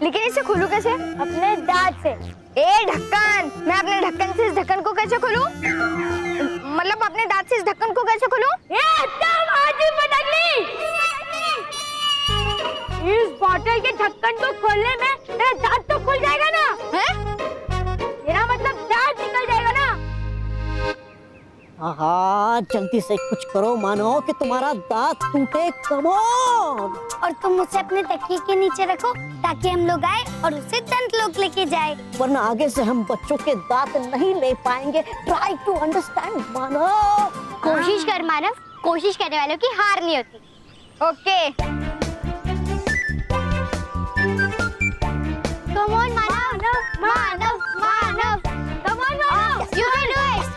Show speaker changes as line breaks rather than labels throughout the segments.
लेकिन इसे खोलूं कैसे?
अपने दांत से।
ए ढक्कन, मैं अपने ढक्कन से इस ढक्कन को कैसे खोलूं? मतलब अपने दांत से इस ढक्कन को कैसे खोलूं?
इस बोतल के ढक्कन को खोलने में तेरा दांत तो खुल जाएगा ना?
हैं?
मेरा मतलब दांत निकल जाएगा ना?
हाँ, जल्दी से कुछ करो मानो कि तुम्हारा दांत टूटे। Come on.
और तुम उसे अपने तकिए के नीचे रखो ताकि हम लोग आए और उसे दंत लोग लेके जाए।
वरना आगे से हम बच्चों के दांत नहीं ले पाएंगे। ट्राई टू अंडरस्टैंड मानव।
कोशिश कर मानव, कोशिश करने वालों की हार नहीं होती।
Okay.
Come on, Manav, Manav, Manav, come on, Manav, you can do it.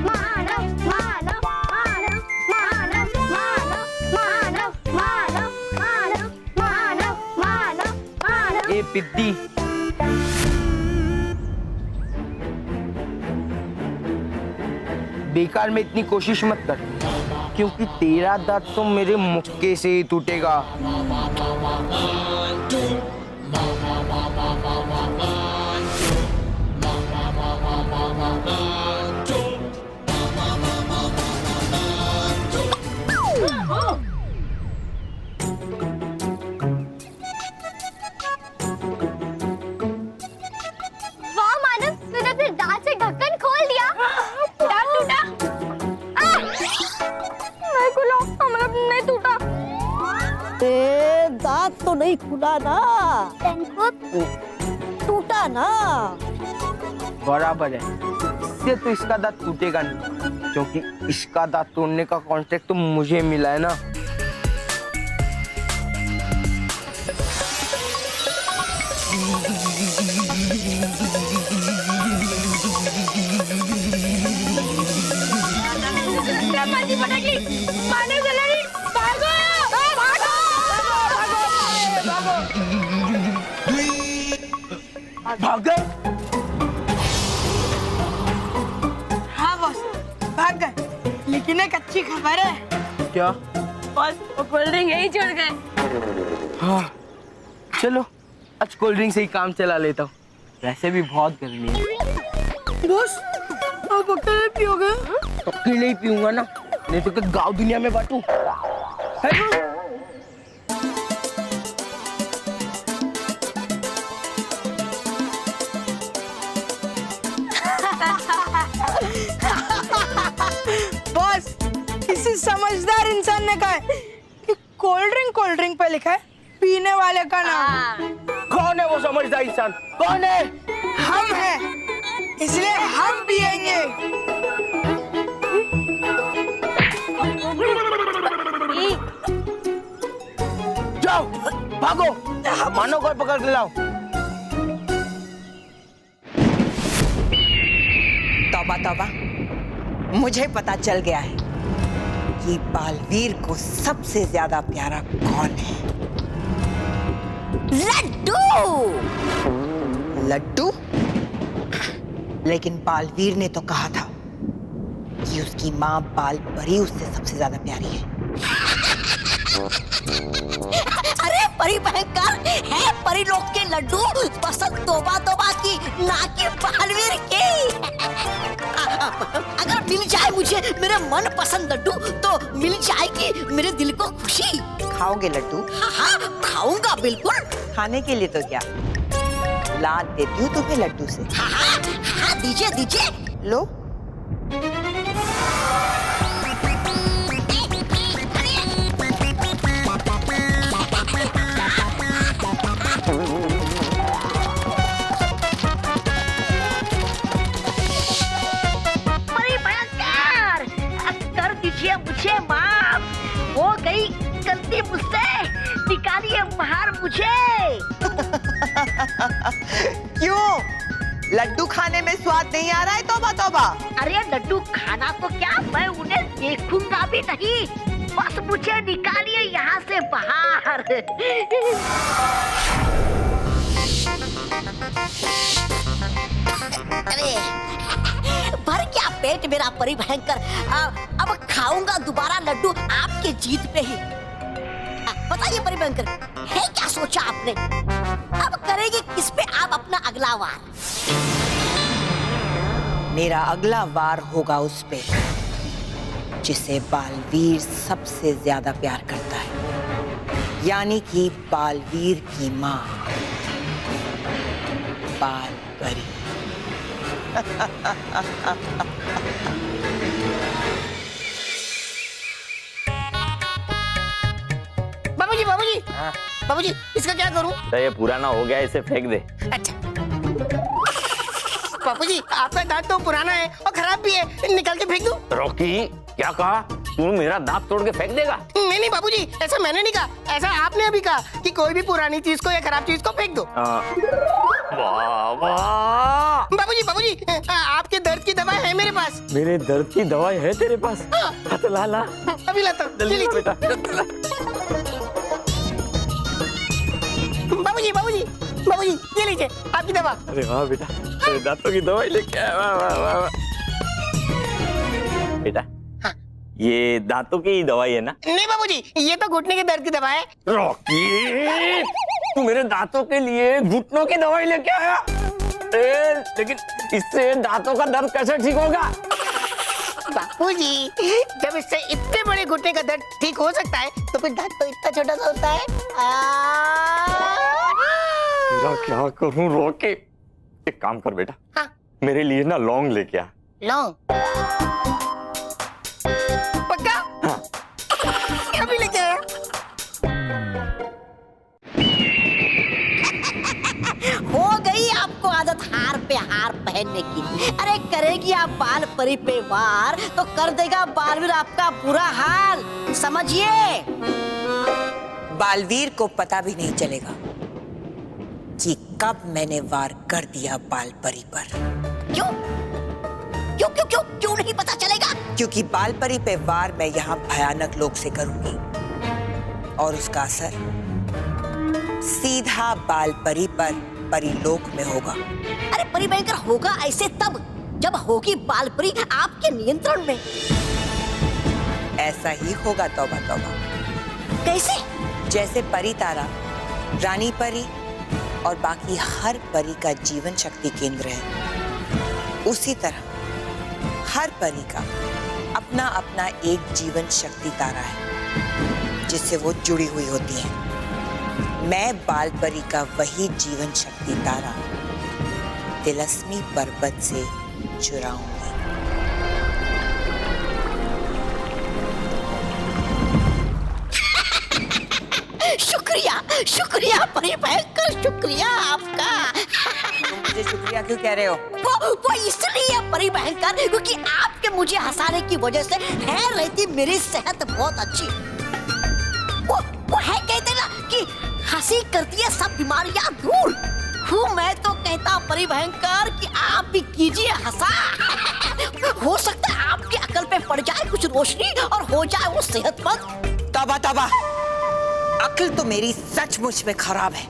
मानव, मानव, मानव, मानव, मानव, मानव, मानव, मानव, मानव, मानव, मानव।
ए पिद्दी, बेकार में इतनी कोशिश मत कर, क्योंकि तेरा दांत तो मेरे मुक्के से ही टूटेगा।
वाह मानव, तूने अपने दांत से ढक्कन खोल दिया। दांत टूटा?
नहीं खुला, हमारा नहीं टूटा।
दांत तो नहीं खुला ना, टूटा ना।
बराबर है, इससे तो इसका दांत टूटेगा नहीं, क्योंकि इसका दांत तोड़ने का कॉन्ट्रैक्ट तो मुझे मिला है ना। भाग गए?
हाँ बॉस, भाग गए। लेकिन एक अच्छी खबर है।
क्या?
बॉस, वो कोल्ड ड्रिंक यही छोड़ गए।
हाँ, चलो आज कोल्ड ड्रिंक से ही काम चला लेता हूँ, वैसे भी बहुत गर्मी है।
बॉस, आप अकेले पियोगे?
अकेले ही पीऊंगा ना, नहीं तो क्या गाँव दुनिया में बांटूं?
बॉस, किसी समझदार इंसान ने कहा है कि कोल्ड ड्रिंक पे लिखा है पीने वाले का नाम।
कौन है वो समझदार इंसान? कौन है?
हम हैं, इसलिए हम पिएंगे।
जाओ, भागो, मानो को पकड़ के लाओ।
तौबा तौबा, मुझे पता चल गया है कि बालवीर को सबसे ज्यादा प्यारा कौन है।
लड्डू।
लड्डू? लेकिन बालवीर ने तो कहा था कि उसकी माँ बाल परी उससे सबसे ज्यादा प्यारी है।
अरे परी भयंकर है, परी लोग के लड्डू पसंद तौबा तौबा की, ना कि बालवीर की। अगर मिल जाए मुझे मेरे मन पसंद लड्डू तो मिल जाएगी मेरे दिल को खुशी।
खाओगे लड्डू?
हाँ, खाऊंगा बिल्कुल।
खाने के लिए तो क्या, लाद देती हूँ तुम्हें लड्डू से।
हाँ, दीजिए दीजिए।
लो।
मुझे माफ हो गई गलती मुझसे, निकालिए बाहर मुझे।
क्यों? लड्डू खाने में स्वाद नहीं आ रहा है? तौबा तौबा।
अरे लड्डू खाना तो क्या, मैं उन्हें देखूंगा भी नहीं, बस मुझे निकालिए यहाँ से बाहर। अरे भर क्या पेट मेरा परी भयंकर। अब खाऊंगा दोबारा लड्डू आपके जीत पे ही। बताइए परी भयंकर, है क्या सोचा आपने? अब करेंगे किस पे आप अपना अगला वार?
मेरा अगला वार होगा उस पे जिसे बालवीर सबसे ज्यादा प्यार करता है, यानी कि बालवीर की माँ बालपरी।
बाबूजी बाबूजी बाबूजी, इसका क्या करूं?
तो ये पुराना हो गया, इसे फेंक दे।
अच्छा बाबूजी, आपका दांत तो पुराना है और खराब भी है, निकाल के फेंक दूं?
रॉकी, क्या कहा? तू मेरा दांत तोड़ के फेंक देगा?
नहीं बाबूजी, ऐसा मैंने नहीं कहा, ऐसा आपने अभी कहा कि कोई भी पुरानी चीज को या खराब चीज को फेंक दो। बाबूजी बाबूजी, आपके दर्द की दवा है मेरे पास।
मेरे दर्द की दवाई है तेरे पास?
हाँ।
तो ला ला,
अभी लाता हूँ,
जल्दी
लीजिए।
बेटा।
बाबूजी बाबूजी बाबूजी, ये लीजिए आपकी दवा।
अरे वाह बेटा, तेरे दांतों की दवाई लेके आया। वाह वाह वाह वाह। बेटा,
हाँ।
ये दांतों की दवाई है ना?
नहीं बाबूजी, ये तो घुटने के दर्द की दवा है।
रॉकी, तू मेरे दांतों के लिए घुटनों की दवाई लेके आया? लेकिन इससे दांतों का दर्द कैसे ठीक होगा?
बाबूजी, जब इससे इतने बड़े घुटने का दर्द ठीक हो सकता है तो फिर दांत तो इतना छोटा सा होता है।
तेरा क्या करूं रॉकी? एक काम कर बेटा,
हाँ।
मेरे लिए ना लौंग लेके आ।
लौंग? पक्का?
हाँ।
अभी लेके आया। हो गई आपको आदत हार पे हार पहनने की। अरे करेगी आप बाल परी पे वार तो कर देगा बालवीर आपका बुरा हाल, समझिए।
बालवीर को पता भी नहीं चलेगा कि कब मैंने वार कर दिया बालपरी पर।
क्यों क्यों क्यों क्यों क्यों नहीं पता चलेगा?
क्योंकि बालपरी पे वार मैं यहाँ भयानक लोग से करूंगी और उसका असर सीधा बालपरी पर परिलोक में होगा।
अरे परी भयंकर, होगा ऐसे तब जब होगी बालपरी आपके नियंत्रण में।
ऐसा ही होगा, तौबा तौबा।
कैसे?
जैसे परी तारा, रानी परी और बाकी हर परी का जीवन शक्ति केंद्र है, उसी तरह हर परी का अपना अपना एक जीवन शक्ति तारा है जिससे वो जुड़ी हुई होती है। मैं बालपरी का वही जीवन शक्ति तारा तिलस्मी पर्वत से चुराऊंगी।
शुक्रिया शुक्रिया परी भयंकर, शुक्रिया आपका।
तुम मुझे शुक्रिया क्यों कह रहे हो?
वो इसलिए परी भयंकर क्योंकि आपके मुझे हंसाने की वजह से है रहती मेरी सेहत बहुत अच्छी। वो है कहते ना कि हंसी करती है सब बीमारियां दूर। हूँ मैं तो कहता परी भयंकर कि आप भी कीजिए हंसा। हो सकता है आपकी अकल पे पड़ जाए कुछ रोशनी और हो जाए वो सेहतमंद।
तौबा तौबा, अक्ल तो मेरी सचमुच में खराब है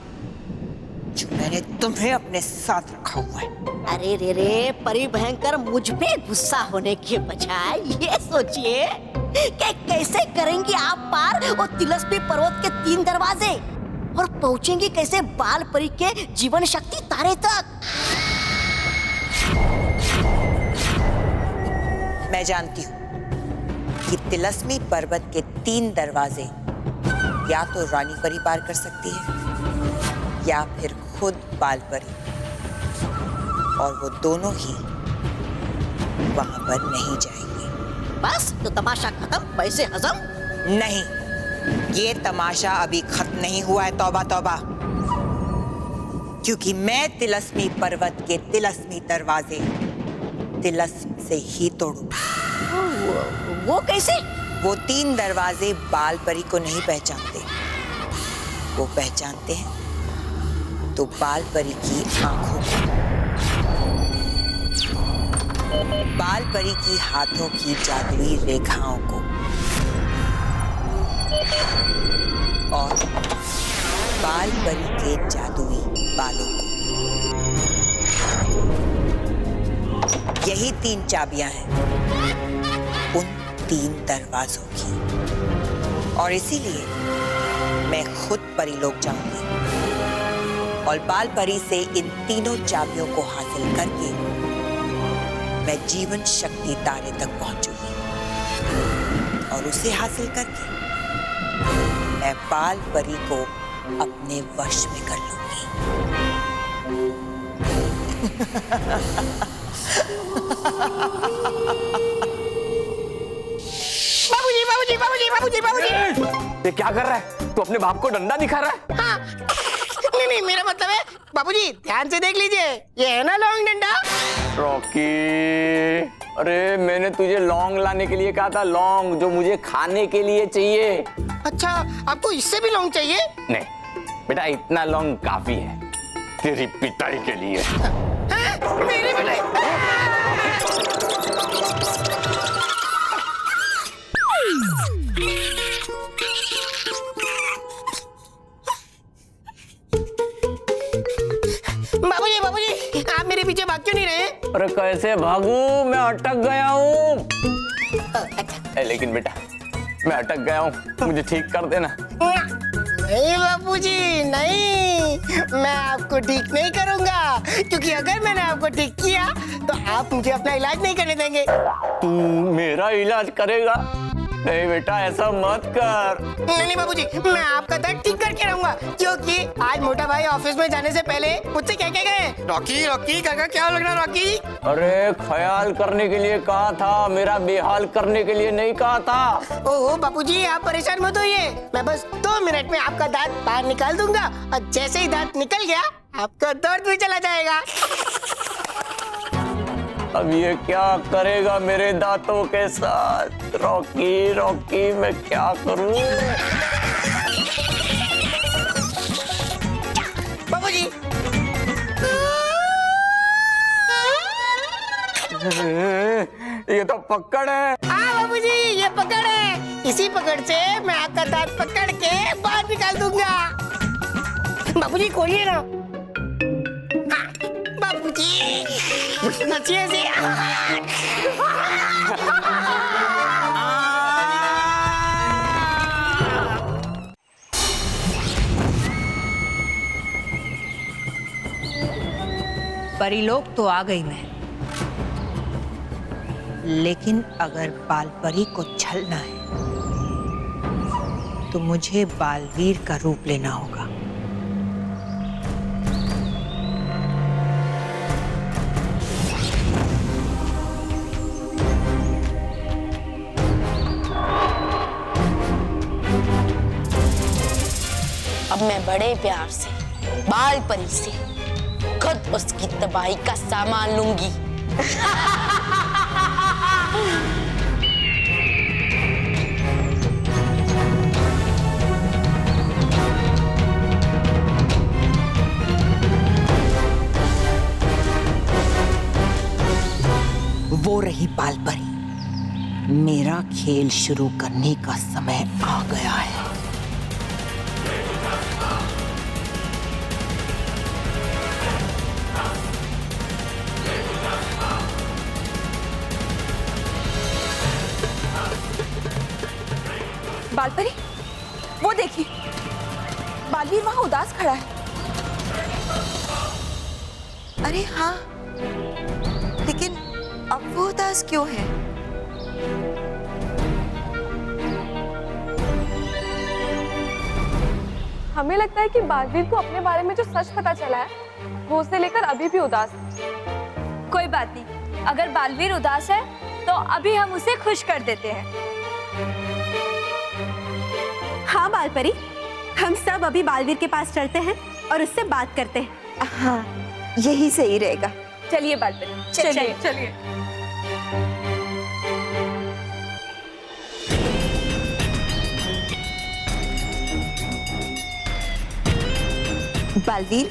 जो मैंने तुम्हें अपने साथ रखा हुआ है।
अरे रे परी भयंकर, मुझ पे गुस्सा होने के बजाय ये सोचिए कि कैसे करेंगे आप पार वो तिलस्मी पर्वत के 3 दरवाजे और पहुंचेंगे कैसे बाल परी के जीवन शक्ति तारे तक।
मैं जानती हूँ कि तिलस्मी पर्वत के 3 दरवाजे या तो रानी परी पार कर सकती है या फिर खुद बाल परी, और वो दोनों ही वहां पर नहीं जाएंगे।
बस तो तमाशा खत्म, पैसे हजम।
नहीं, ये तमाशा अभी खत्म नहीं हुआ है, तौबा तौबा, क्योंकि मैं तिलस्मी पर्वत के तिलस्मी दरवाजे तिलस्म से ही तोड़ूंगा।
वो कैसे?
वो 3 दरवाजे बाल परी को नहीं पहचानते, वो पहचानते हैं तो बाल परी की आंखों को, बाल परी की हाथों की जादुई रेखाओं को और बाल परी के जादुई बालों को। यही 3 चाबियां हैं उन 3 दरवाजों की, और इसीलिए मैं खुद परीलोक जाऊंगी और बाल परी से इन तीनों चाबियों को हासिल करके मैं जीवन शक्ति तारे तक पहुंचूंगी और उसे हासिल करके मैं बाल परी को अपने वश में कर लूंगी।
बाबूजी बाबूजी बाबूजी बाबूजी बाबूजी।
ये क्या कर रहा है? तू अपने बाप को डंडा दिखा रहा है?
हाँ। नहीं नहीं, मेरा मतलब है बाबूजी ध्यान से देख लीजिए, ये है ना लौंग डंडा।
रॉकी, अरे मैंने तुझे लौंग लाने के लिए कहा था, लौंग जो मुझे खाने के लिए चाहिए।
अच्छा, आपको इससे भी लौंग चाहिए?
नहीं बेटा, इतना लौंग काफी है तेरी पिटाई के लिए।
हाँ? मेरी पिटाई? बाबूजी बाबूजी, आप मेरे पीछे भाग क्यों नहीं रहे?
अरे कैसे भागू, मैं अटक गया हूँ। लेकिन बेटा मैं अटक गया हूँ, मुझे ठीक कर देना।
नहीं बाबूजी नहीं, मैं आपको ठीक नहीं करूंगा, क्योंकि अगर मैंने आपको ठीक किया तो आप मुझे अपना इलाज नहीं करने देंगे।
तू मेरा इलाज करेगा? नहीं बेटा, ऐसा मत कर।
नहीं नहीं बाबूजी, मैं आपका दर्द ठीक करके रहूंगा, क्योंकि आज मोटा भाई ऑफिस में जाने से पहले मुझसे क्या क्या गए, रॉकी रॉकी काका क्या लग रहा रॉकी।
अरे ख्याल करने के लिए कहा था, मेरा बेहाल करने के लिए नहीं कहा था।
ओहो बाबूजी, आप परेशान मत होइए, मैं बस 2 मिनट में आपका दांत बाहर निकाल दूंगा और जैसे ही दांत निकल गया आपका दर्द भी चला जाएगा।
अब ये क्या करेगा मेरे दांतों के साथ? रॉकी रॉकी मैं क्या करूं?
बाबूजी
ये तो पकड़ है।
हाँ बाबूजी, ये पकड़ है, इसी पकड़ से मैं आपका दांत पकड़ के बाहर निकाल दूंगा। बाबूजी खोलिए ना। हाँ, बाबूजी अच्छे से।
परीलोक तो आ गई मैं, लेकिन अगर बाल परी को छलना है तो मुझे बालवीर का रूप लेना होगा।
अब मैं बड़े प्यार से बाल परी से खुद उसकी तबाही का सामान लूंगी।
वो रही बाल परी, मेरा खेल शुरू करने का समय आ गया है।
बालपरी, वो देखिए, बालवीर वहां उदास खड़ा है।
अरे हाँ, लेकिन अब वो उदास क्यों है?
हमें लगता है कि बालवीर को अपने बारे में जो सच पता चला है वो उसे लेकर अभी भी उदास है।
कोई बात नहीं, अगर बालवीर उदास है तो अभी हम उसे खुश कर देते हैं।
हाँ बालपरी, हम सब अभी बालवीर के पास चलते हैं और उससे बात करते हैं।
हाँ, यही सही रहेगा।
चलिए बालपरी, चलिए चलिए।
बालवीर,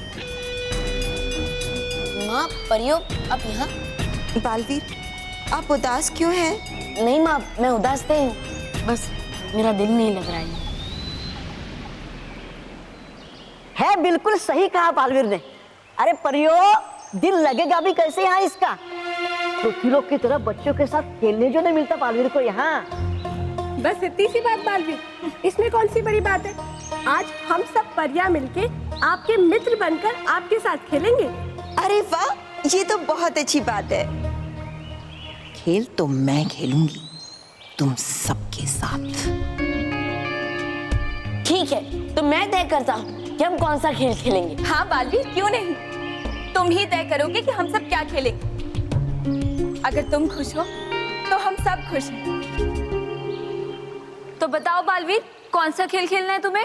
माँ परियों, अब यहाँ?
बालवीर, आप उदास क्यों हैं?
नहीं माँ, मैं उदास नहीं हूँ, बस मेरा दिल नहीं लग रहा है।
बिल्कुल सही कहा बालवीर ने। अरे परियो, दिल लगेगा भी कैसे यहाँ इसका? पृथ्वी लोक की तरह बच्चों के साथ खेलने जो नहीं मिलता बालवीर को यहाँ।
बस इतनी सी बात बालवीर, इसमें कौन सी बड़ी बात है? आज हम सब परियां मिलके आपके मित्र बनकर आपके साथ खेलेंगे।
अरे वाह, ये तो बहुत अच्छी बात है। खेल तो मैं खेलूंगी तुम सबके साथ।
ठीक है, तो मैं तय करता हूँ कि हम कौन सा खेल खेलेंगे।
हाँ बालवीर, क्यों नहीं, तुम ही तय करोगे कि हम सब क्या खेलेंगे। अगर तुम खुश हो तो हम सब खुश हैं। तो बताओ बालवीर, कौन सा खेल खेलना है तुम्हें?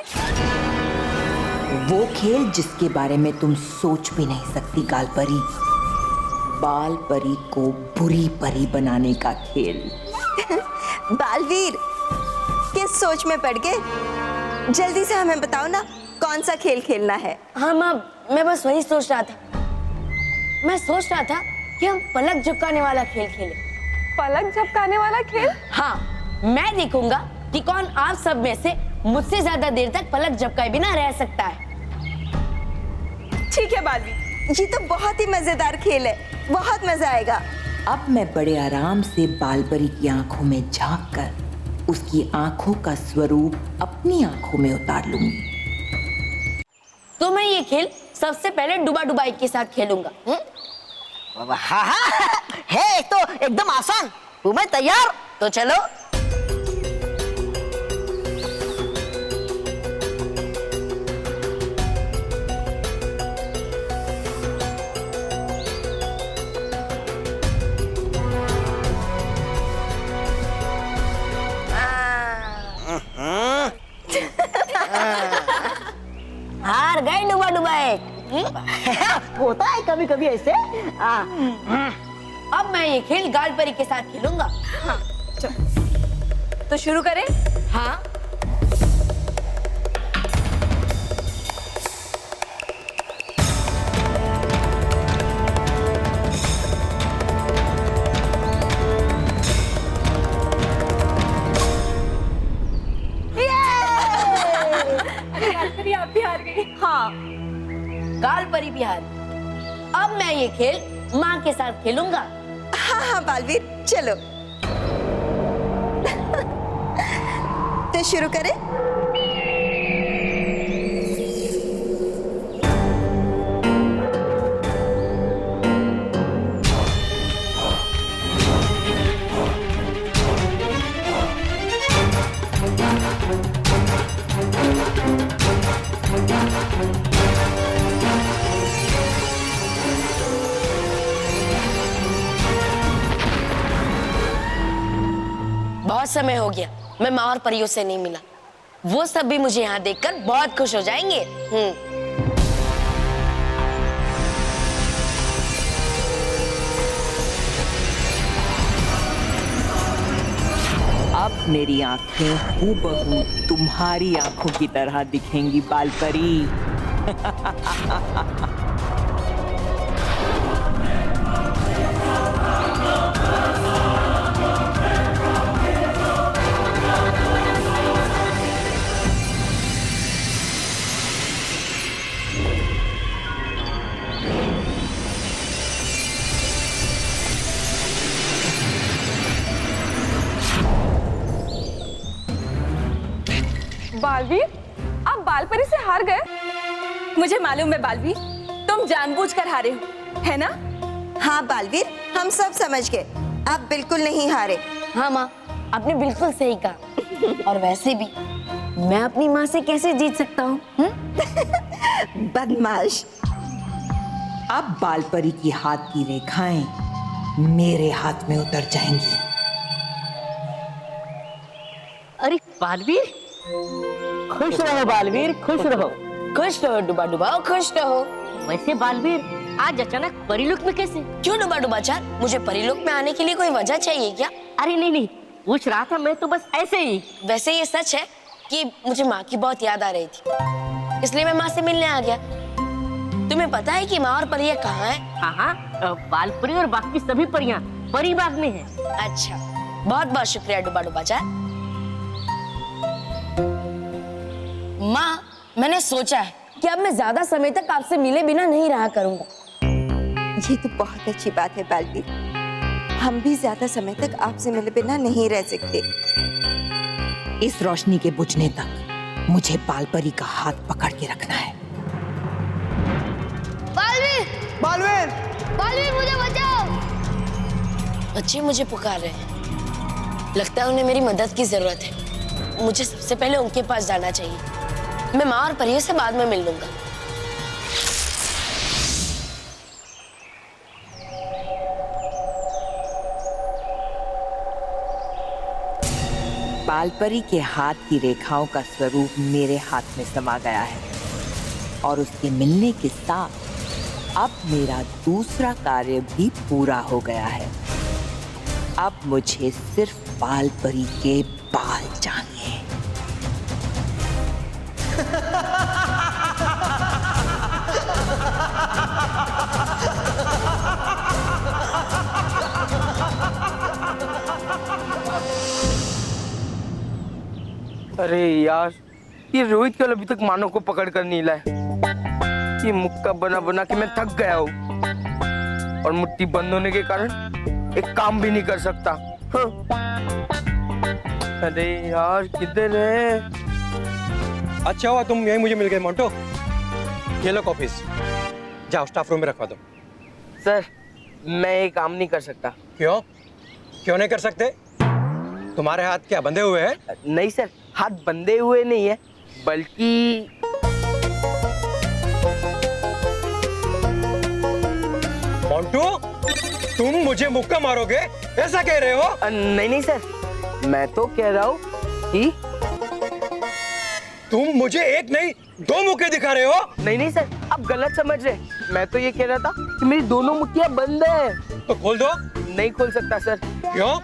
वो खेल जिसके बारे में तुम सोच भी नहीं सकती गालपरी, बाल परी को बुरी परी बनाने का खेल।
बालवीर, किस सोच में पड़ गए? जल्दी से हमें बताओ ना, कौन सा खेल खेलना है?
हाँ माँ, मैं बस वही सोच रहा था। मैं सोच रहा था कि हम पलक झपकाने वाला खेल खेलें।
पलक झपकाने वाला खेल?
हाँ, मैं देखूंगा कि कौन आप सब में से मुझसे ज्यादा देर तक पलक झपकाए बिना रह सकता है।
ठीक है बालवीर, ये तो बहुत ही मजेदार खेल है, बहुत मजा आएगा।
अब मैं बड़े आराम से बालपरी की आंखों में झांक कर उसकी आंखों का स्वरूप अपनी आंखों में उतार लूंगी।
तो मैं ये खेल सबसे पहले डुबा डुबाई के साथ खेलूंगा।
हाँ हाँ है तो एकदम आसान। तुम्हें तैयार?
तो चलो। हार गए डुबा डुबाए।
होता है कभी कभी ऐसे।
अब मैं ये खेल गालपरी के साथ खेलूंगा।
हाँ, तो शुरू करें?
हाँ।
गालपरी आप भी हार गई।
हाँ, गालपरी भी हार। अब मैं ये खेल माँ के साथ खेलूंगा।
हाँ हाँ बालवीर, चलो। तो शुरू करें?
बहुत समय हो गया मैं माँ और परियों से नहीं मिला। वो सब भी मुझे यहाँ देखकर बहुत खुश हो जाएंगे।
अब मेरी आंखें हूबहू तुम्हारी आंखों की तरह दिखेंगी बालपरी।
बालवीर, आप बालपरी से हार गए? मुझे मालूम है बालवीर, तुम जानबूझकर हारे हो, है ना?
हाँ बालवीर, हम सब समझ गए, आप बिल्कुल नहीं हारे।
हाँ माँ, आपने बिल्कुल सही कहा। और वैसे भी मैं अपनी माँ से कैसे जीत सकता हूँ?
बदमाश।
अब बालपरी की हाथ की रेखाएं मेरे हाथ में उतर जाएंगी।
अरे बालवीर, खुश रहो बालवीर, खुश रहो।
खुश रहो डुबा डुबाओ, खुश रहो।
वैसे बालवीर, आज अचानक परिलोक में कैसे?
क्यों डुबा डुबा चार, मुझे परिलोक में आने के लिए कोई वजह चाहिए क्या?
अरे नहीं नहीं, पूछ रहा था मैं तो बस ऐसे ही।
वैसे ये सच है कि मुझे माँ की बहुत याद आ रही थी, इसलिए मैं माँ से मिलने आ गया। तुम्हें पता है कि माँ और परियां कहाँ हैं?
हाँ हाँ, बालपरी और बाकी सभी परियां परी बाग में हैं।
अच्छा, बहुत बहुत शुक्रिया डुबा डुबा चार। माँ, मैंने सोचा है कि अब मैं ज्यादा समय तक आपसे मिले बिना नहीं रहा करूंगा।
ये तो बहुत अच्छी बात है बालवीर, हम भी ज्यादा समय तक आपसे मिले बिना नहीं रह सकते।
इस रोशनी के बुझने तक मुझे बालपरी का हाथ पकड़ के रखना है।
बालवीर,
बालवीर,
बालवीर मुझे बचाओ।
बच्चे मुझे पुकार रहे हैं। लगता है उन्हें मेरी मदद की जरूरत है। मुझे सबसे पहले उनके पास जाना चाहिए। मैं माँ और परियों से बाद में मिल लूंगा।
बालपरी के हाथ की रेखाओं का स्वरूप मेरे हाथ में समा गया है और उसके मिलने के साथ अब मेरा दूसरा कार्य भी पूरा हो गया है। अब मुझे सिर्फ बालपरी के बाल चाहिए।
अरे यार, ये रोहित कल अभी तक मानव को पकड़ कर नहीं लाए। ये मुक्का बना बना के मैं थक गया हूँ और मुट्ठी बंद होने के कारण एक काम भी नहीं कर सकता। हाँ। अरे यार किधर है?
अच्छा हुआ तुम यही मुझे मिल गए मोंटो। ये लो कॉपीज, जाओ स्टाफ रूम में रखवा दो।
सर, मैं ये काम नहीं कर सकता।
क्यों? क्यों नहीं कर सकते? तुम्हारे हाथ क्या बंधे हुए हैं?
नहीं सर, हाथ बंधे हुए नहीं है, बल्कि
मोंटू, तुम मुझे मुक्का मारोगे ऐसा कह रहे हो?
नहीं नहीं सर, मैं तो कह रहा हूँ कि
तुम मुझे एक नहीं दो मुक्के दिखा रहे हो।
नहीं नहीं सर, आप गलत समझ रहे। मैं तो ये कह रहा था कि मेरी दोनों मुट्ठियां बंद है।
तो खोल दो।
नहीं खोल सकता सर।
क्यों?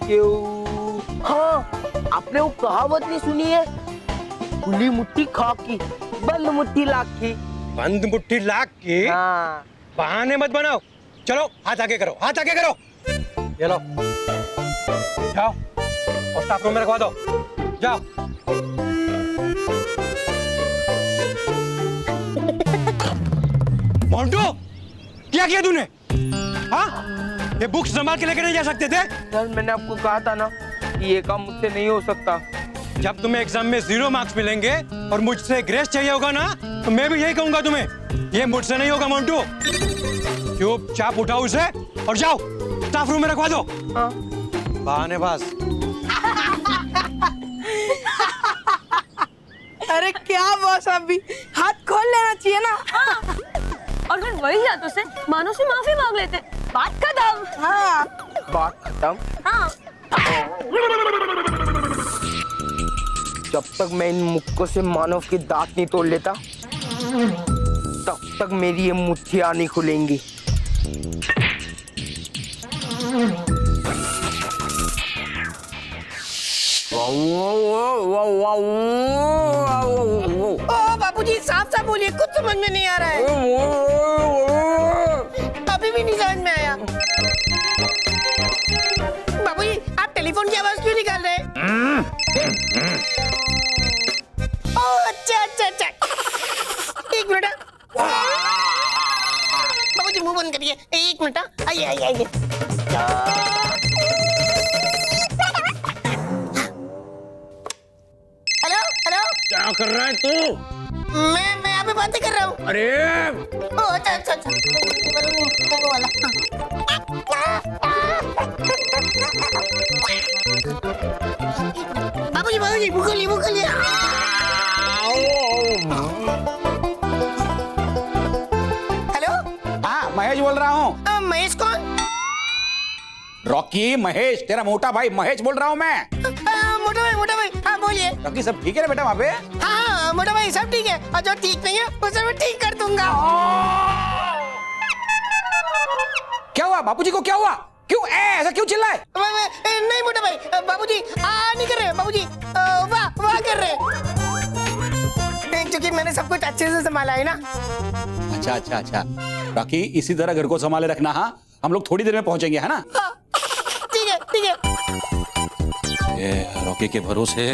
क्यों? हाँ, आपने वो कहावत नहीं सुनी है? खुली मुट्ठी खाक की, बंद मुट्ठी लाख की।
बंद मुट्ठी लाख की?
हाँ।
बहाने मत बनाओ। चलो हाथ आगे करो, हाथ आगे करो। ये लो, जाओ और स्टाफ रूम में रखवा दो। जाओ। मोंटू, क्या किया तूने? हाँ? ये बुक्स संभाल के लेकर नहीं जा सकते थे?
सर, मैंने आपको कहा था ना कि ये काम मुझसे नहीं हो सकता।
जब तुम्हें एग्जाम में 0 मार्क्स मिलेंगे और मुझसे ग्रेस चाहिए होगा ना, तो मैं भी यही कहूंगा तुम्हें, ये मुझसे नहीं होगा मोंटू। चुपचाप उठाओ उसे और जाओ स्टाफ रूम में रखवा दो।
हाँ।
बहानेबाज।
अरे क्या बॉस, अभी हाथ खोल लेना चाहिए ना।
और फिर वही हाथों से मानो से माफी मांग लेते। बात खत्म।
हाँ।
बात खत्म।
हाँ।
जब तक मैं इन मुक्कों से मानव के दांत नहीं तोड़ लेता, तब तक मेरी ये मुट्ठियां नहीं खुलेंगी।
ओ बापूजी, साफ साफ बोलिए, कुछ समझ में नहीं आ रहा है। अभी भी नहीं समझ में आया। बापूजी, आप टेलीफोन की आवाज क्यों निकाल रहे हैं? ओह अच्छा अच्छा अच्छा, एक मिनट। बाबूजी मुंह बंद करिए, एक मिनट। आइए आइए आइए। हेलो हेलो,
क्या कर रहा है तू?
मैं यहाँ पे बातें कर रहा हूँ।
अरे
ओह अच्छा अच्छा अच्छा, वो वाला। बाबूजी बाबूजी, मुँह खोलिए मुँह खोलिए। हेलो,
हाँ महेश बोल रहा हूँ।
महेश कौन?
रॉकी, महेश, तेरा मोटा भाई महेश बोल रहा हूँ मैं।
मोटा भाई, हाँ बोलिए।
रॉकी, सब ठीक है ना बेटा वहाँ पे?
हाँ मोटा भाई, सब ठीक है, और जो ठीक नहीं है उसे मैं ठीक कर दूंगा।
क्या हुआ बापूजी को, क्या हुआ? क्यों ऐसा क्यों चिल्लाए?
नहीं मोटा भाई, बाबूजी नहीं कर रहे, बाबूजी वाह वाह कर रहे, क्योंकि मैंने सब कुछ अच्छे से संभाला है ना।
अच्छा अच्छा अच्छा, रॉकी इसी तरह घर को संभाले रखना। हाँ, हम लोग थोड़ी देर में पहुंचेंगे, है ना?
ठीक है ठीक है।
ये रॉकी के भरोसे।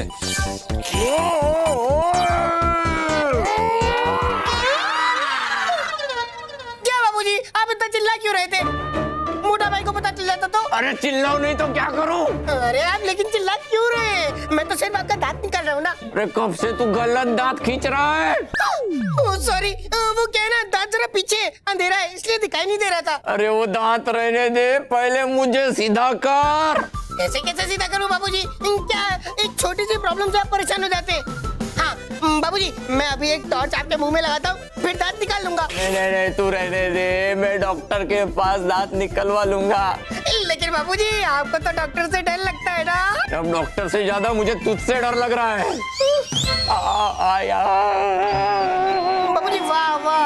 क्या बाबूजी, आप इतना चिल्ला क्यों रहे थे? मोटा भाई को पता चल जाता तो?
अरे चिल्लाओ नहीं तो क्या करूं?
अरे आप लेकिन चिल्ला क्यों रहे? मैं तो सिर्फ आपका दांत निकाल रहा हूँ ना।
अरे कब से तू गलत दांत खींच रहा है?
सॉरी, वो क्या है ना, दांत जरा पीछे अंधेरा है इसलिए दिखाई नहीं दे रहा था।
अरे वो दांत रहने दे, पहले मुझे सीधा कर।
कैसे कैसे सीधा करूँ बाबूजी? क्या एक छोटी सी प्रॉब्लम से आप परेशान हो जाते हैं? हाँ बाबूजी, मैं अभी एक टॉर्च आपके मुंह में लगाता हूँ, फिर दांत निकाल लूंगा।
नहीं, तू रहने दे, मैं डॉक्टर के पास दांत निकलवा लूंगा।
लेकिन बाबूजी, आपको तो डॉक्टर से डर लगता है ना?
अब डॉक्टर से ज्यादा मुझे तुझसे डर लग रहा है। आया
बाबूजी, वाह वाह।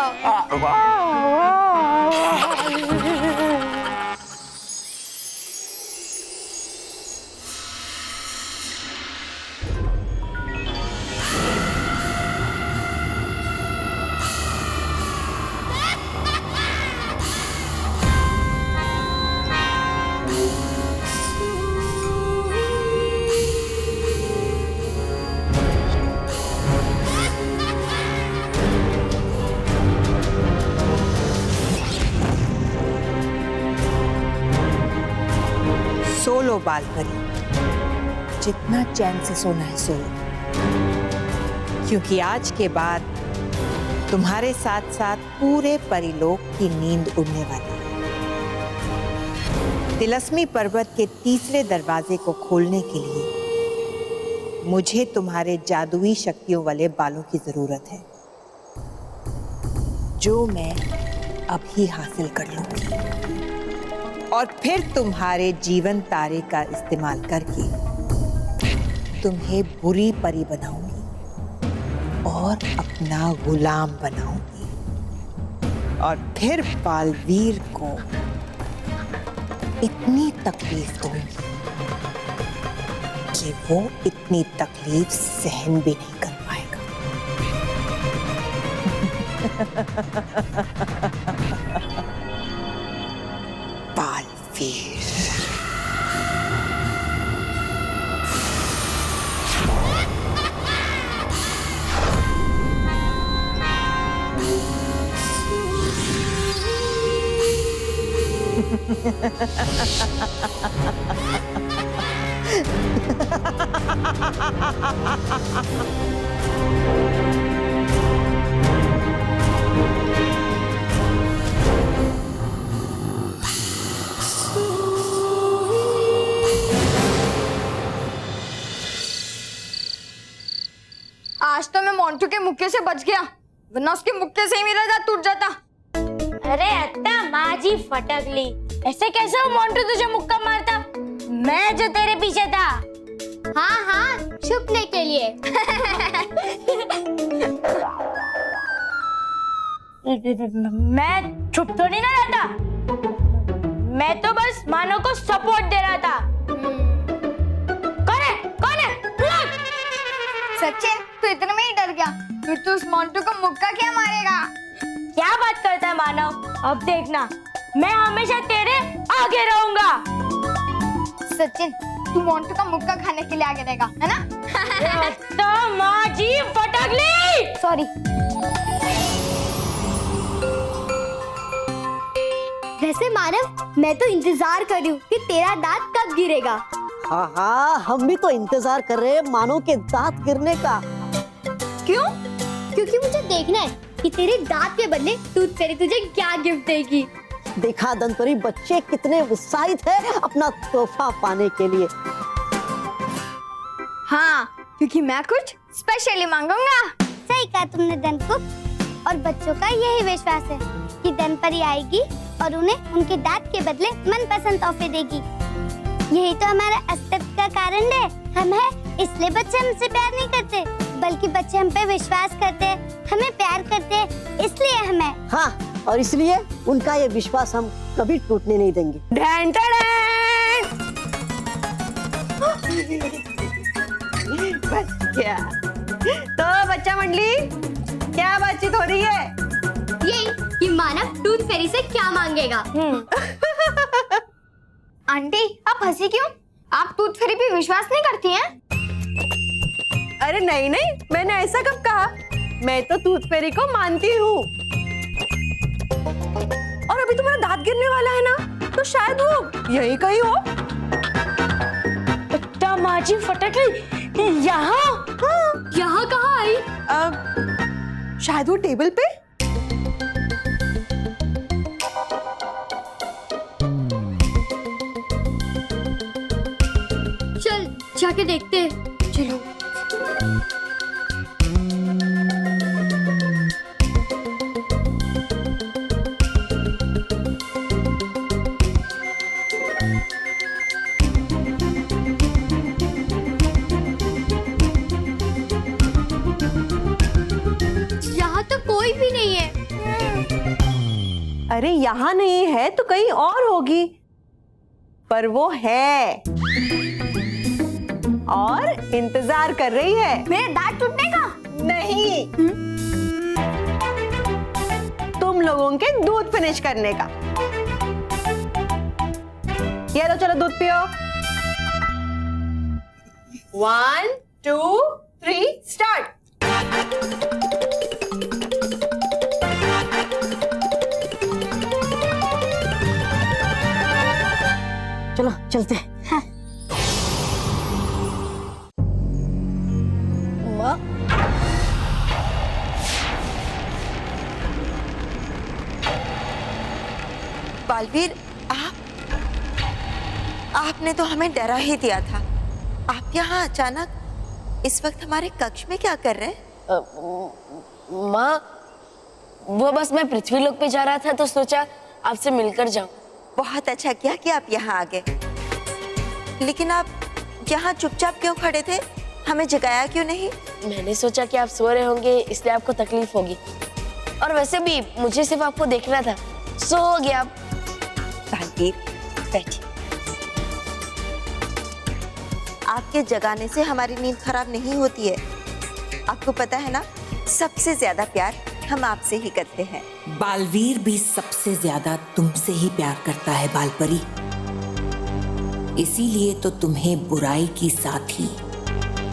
सो लो बाल परी, जितना चैन से सोना है सो लो, क्योंकि आज के बाद तुम्हारे साथ साथ पूरे परिलोक की नींद उड़ने वाली है। तिलस्मी पर्वत के तीसरे दरवाजे को खोलने के लिए मुझे तुम्हारे जादुई शक्तियों वाले बालों की जरूरत है, जो मैं अभी हासिल कर लूंगी, और फिर तुम्हारे जीवन तारे का इस्तेमाल करके तुम्हें बुरी परी बनाऊंगी और अपना गुलाम बनाऊंगी, और फिर बालवीर को इतनी तकलीफ दूंगी कि वो इतनी तकलीफ सहन भी नहीं कर पाएगा। बालवीर।
आज तो मैं मोंटू के मुक्के से बच गया, वरना उसके मुक्के से ही मेरा दांत टूट जाता।
अरे अत्ता, माँ जी फटक ली। ऐसे कैसे वो मोंटू तुझे मुक्का मारता? मैं जो तेरे पीछे था। हाँ हाँ, छुपने के लिए। मैं छुप तो नहीं ना रहा था, मैं तो बस मानो को सपोर्ट दे रहा था। कौन है? कौन है?
सचिन, तू इतने में ही डर गया, फिर तू उस मोंटू को मुक्का क्या मारेगा?
क्या बात करता है मानव? अब देखना, मैं हमेशा तेरे आगे रहूंगा।
सचिन, तू मोंटू का मुक्का खाने के लिए आगे रहेगा, है ना?
तो माँ जी फटक ली।
सॉरी।
वैसे मानव, मैं तो इंतजार कर रही हूँ कि तेरा दांत कब गिरेगा।
हाँ हाँ, हम भी तो इंतजार कर रहे हैं मानो के दांत गिरने का।
क्यों? क्योंकि मुझे देखना है कि तेरे दांत के बदले टूथ फेरी तुझे क्या गिफ्ट देगी।
देखा दंतरी, बच्चे कितने उत्साहित हैं अपना तोहफा पाने के लिए।
हाँ, क्योंकि मैं कुछ स्पेशली मांगूंगा।
सही कहा तुमने दंतकुप, और बच्चों का यही विश्वास है कि दंपरी आएगी और उन्हें उनके दांत के बदले मनपसंद तोहफे देगी। यही तो हमारा अस्तित्व का कारण है। हम है इसलिए बच्चे हमसे प्यार नहीं करते, बल्कि बच्चे हम पे विश्वास करते हैं, हमें प्यार करते हैं, इसलिए हमें।
हाँ, और इसलिए उनका ये विश्वास हम कभी टूटने नहीं देंगे।
बस क्या? तो बच्चा मंडली, क्या बातचीत हो रही है?
यही कि मानव टूथ फेरी से क्या मांगेगा।
आंटी, आप हंसी क्यों? आप टूथ फेरी पे विश्वास नहीं करती हैं?
अरे नहीं नहीं, मैंने ऐसा कब कहा? मैं तो टूथ फेरी को मानती हूँ। और अभी तुम्हारा दांत गिरने वाला है ना, तो शायद वो यही कहीं हो।
क्या माँ जी फटक यहाँ? यहाँ कहाँ आई?
शायद वो टेबल पे।
चल जाके देखते हैं। चलो। यहाँ तो कोई भी नहीं है।
अरे यहाँ नहीं है तो कहीं और होगी, पर वो है और इंतजार कर रही है।
मेरे दांत टूटने का?
नहीं, तुम लोगों के दूध फिनिश करने का। ये लो, चलो दूध पियो। 1 2 3 स्टार्ट।
चलो चलते हैं।
माँ,
बालवीर, आपने तो हमें डरा ही दिया था। आप यहाँ अचानक इस वक्त हमारे कक्ष में क्या कर रहे हैं?
माँ, वो बस मैं पृथ्वी लोक पे जा रहा था तो सोचा आपसे मिलकर जाऊं।
बहुत अच्छा किया कि आप यहाँ आ गए। लेकिन आप यहाँ चुपचाप क्यों खड़े थे? हमें जगाया क्यों नहीं?
मैंने सोचा कि आप सो रहे होंगे इसलिए आपको तकलीफ होगी, और वैसे भी मुझे सिर्फ आपको देखना था। सो हो गया आप।
बालवीर, बैठिए। आपके जगाने से हमारी नींद खराब नहीं होती है। आपको पता है ना, सबसे ज्यादा प्यार हम आपसे ही करते हैं।
बालवीर भी सबसे ज्यादा तुमसे ही प्यार करता है बालपरी। इसीलिए तो तुम्हें बुराई की साथी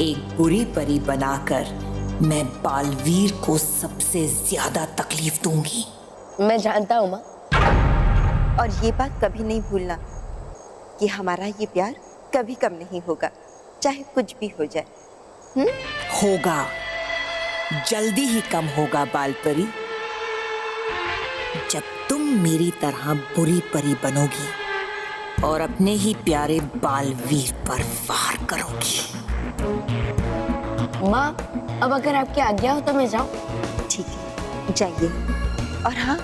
एक बुरी परी बनाकर मैं बालवीर को सबसे ज्यादा तकलीफ दूंगी।
मैं जानता हूँ माँ।
और ये बात कभी नहीं भूलना कि हमारा ये प्यार कभी कम नहीं होगा, चाहे कुछ भी हो जाए।
होगा, जल्दी ही कम होगा बालपरी, जब तुम मेरी तरह बुरी परी बनोगी और अपने ही प्यारे बालवीर पर वार करोगी।
माँ, अब अगर आपकी आज्ञा हो तो मैं जाऊँ?
ठीक है, जाइए। और हाँ,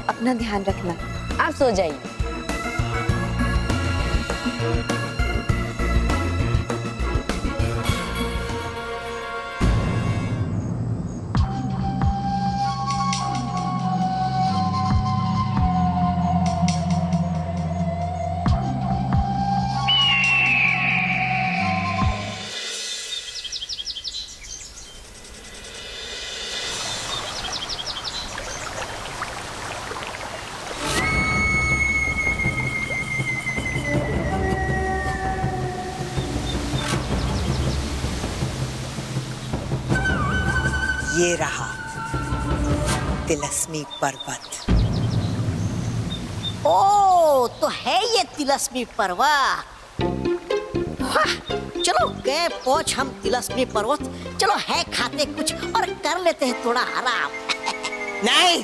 अपना ध्यान रखना।
आप सो जाइए।
ये रहा तिलस्मी पर्वत।
ओ, तो है ये तिलस्मी पर्वत। चलो गए पहुंच हम तिलस्मी पर्वत। चलो है खाते कुछ और कर लेते हैं थोड़ा आराम।
नहीं,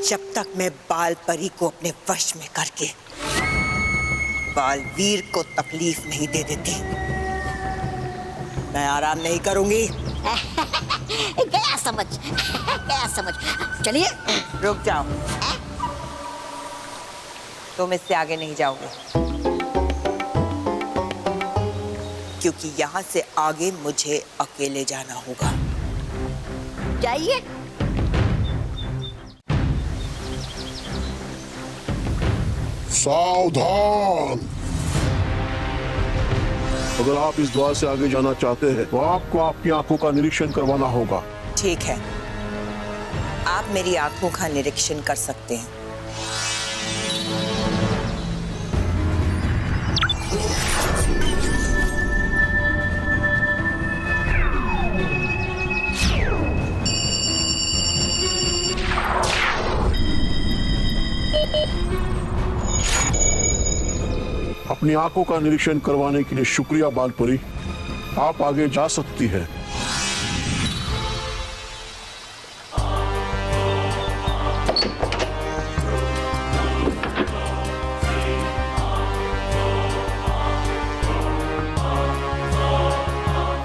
जब तक मैं बालपरी को अपने वश में करके बालवीर को तकलीफ नहीं दे देती, मैं आराम नहीं करूंगी।
गया समझ, गया समझ। चलिए।
रुक जाओ, तुम इससे आगे नहीं जाओगे, क्योंकि यहाँ से आगे मुझे अकेले जाना होगा।
जाइए।
सावधान! अगर आप इस द्वार से आगे जाना चाहते हैं तो आपको आपकी आंखों का निरीक्षण करवाना होगा।
ठीक है, आप मेरी आंखों का निरीक्षण कर सकते हैं।
अपनी आंखों का निरीक्षण करवाने के लिए शुक्रिया बालपरी। आप आगे जा सकती है।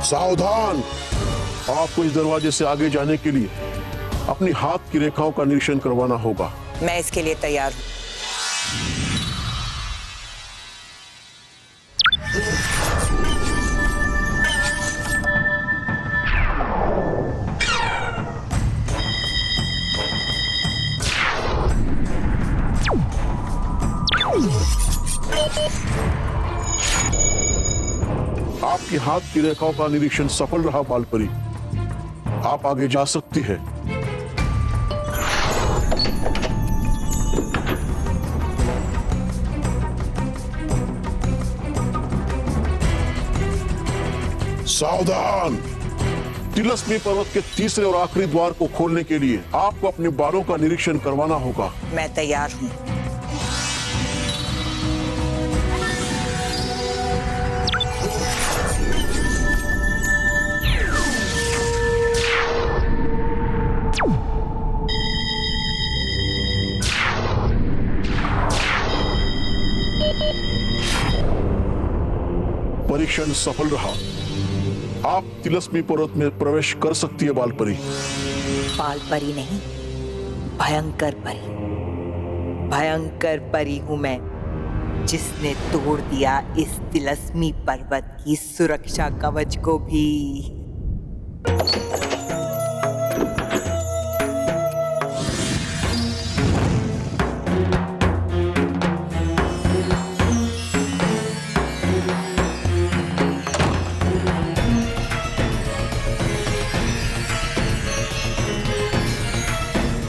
सावधान, आपको इस दरवाजे से आगे जाने के लिए अपनी हाथ की रेखाओं का निरीक्षण करवाना होगा।
मैं इसके लिए तैयार हूँ।
आपकी हाथ की रेखाओं का निरीक्षण सफल रहा बालपरी। आप आगे जा सकती है। सावधान, तिलस्मी पर्वत के तीसरे और आखिरी द्वार को खोलने के लिए आपको अपने बालों का निरीक्षण करवाना होगा।
मैं तैयार हूँ।
परीक्षण सफल रहा। आप तिलस्मी पर्वत में प्रवेश कर सकती है बालपरी।
बालपरी नहीं, भयंकर परी। भयंकर परी हूं मैं, जिसने तोड़ दिया इस तिलस्मी पर्वत की सुरक्षा कवच को भी।